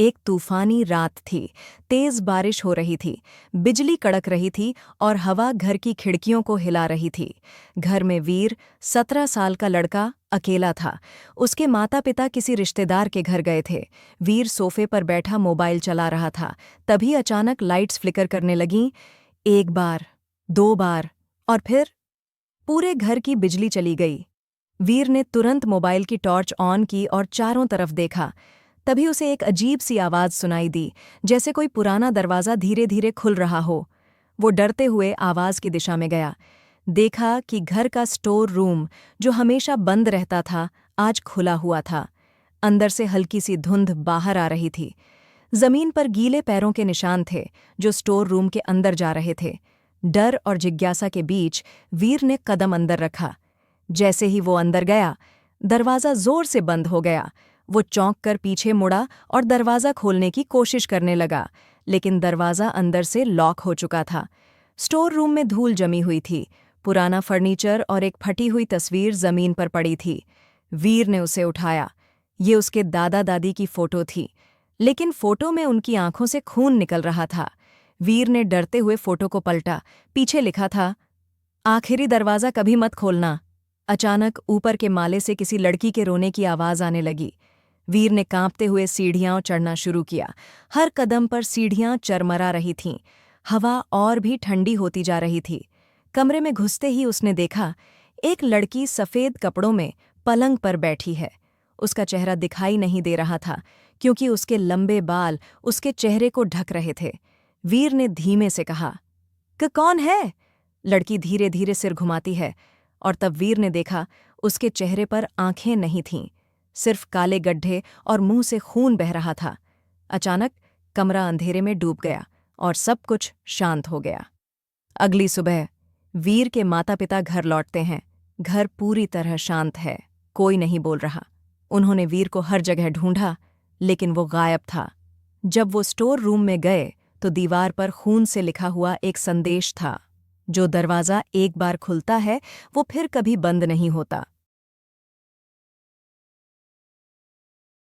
एक तूफानी रात थी। तेज बारिश हो रही थी, बिजली कड़क रही थी और हवा घर की खिड़कियों को हिला रही थी। घर में वीर, 17 साल का लड़का, अकेला था। उसके माता पिता किसी रिश्तेदार के घर गए थे। वीर सोफे पर बैठा मोबाइल चला रहा था। तभी अचानक लाइट्स फ्लिकर करने लगीं। एक बार, 2 बार और फिर पूरे घर की बिजली चली गई। वीर ने तुरंत मोबाइल की टॉर्च ऑन की और चारों तरफ देखा। तभी उसे एक अजीब सी आवाज़ सुनाई दी, जैसे कोई पुराना दरवाज़ा धीरे धीरे खुल रहा हो। वो डरते हुए आवाज़ की दिशा में गया। देखा कि घर का स्टोर रूम, जो हमेशा बंद रहता था, आज खुला हुआ था। अंदर से हल्की सी धुंध बाहर आ रही थी। जमीन पर गीले पैरों के निशान थे, जो स्टोर रूम के अंदर जा रहे थे। डर और जिज्ञासा के बीच वीर ने कदम अंदर रखा। जैसे ही वो अंदर गया, दरवाज़ा जोर से बंद हो गया। वो चौंक कर पीछे मुड़ा और दरवाज़ा खोलने की कोशिश करने लगा, लेकिन दरवाज़ा अंदर से लॉक हो चुका था। स्टोर रूम में धूल जमी हुई थी। पुराना फर्नीचर और एक फटी हुई तस्वीर जमीन पर पड़ी थी। वीर ने उसे उठाया। ये उसके दादा दादी की फोटो थी, लेकिन फोटो में उनकी आंखों से खून निकल रहा था। वीर ने डरते हुए फोटो को पलटा। पीछे लिखा था, आखिरी दरवाज़ा कभी मत खोलना। अचानक ऊपर के माले से किसी लड़की के रोने की आवाज़ आने लगी। वीर ने कांपते हुए सीढ़ियां चढ़ना शुरू किया। हर कदम पर सीढ़ियां चरमरा रही थीं। हवा और भी ठंडी होती जा रही थी। कमरे में घुसते ही उसने देखा, एक लड़की सफ़ेद कपड़ों में पलंग पर बैठी है। उसका चेहरा दिखाई नहीं दे रहा था, क्योंकि उसके लंबे बाल उसके चेहरे को ढक रहे थे। वीर ने धीमे से कहा, कौन है?" लड़की धीरे धीरे सिर घुमाती है, और तब वीर ने देखा, उसके चेहरे पर आंखें नहीं थीं, सिर्फ काले गड्ढे और मुंह से खून बह रहा था। अचानक कमरा अंधेरे में डूब गया और सब कुछ शांत हो गया। अगली सुबह वीर के माता पिता घर लौटते हैं। घर पूरी तरह शांत है, कोई नहीं बोल रहा। उन्होंने वीर को हर जगह ढूंढा, लेकिन वो गायब था। जब वो स्टोर रूम में गए तो दीवार पर खून से लिखा हुआ एक संदेश था, जो दरवाज़ा एक बार खुलता है वो फिर कभी बंद नहीं होता।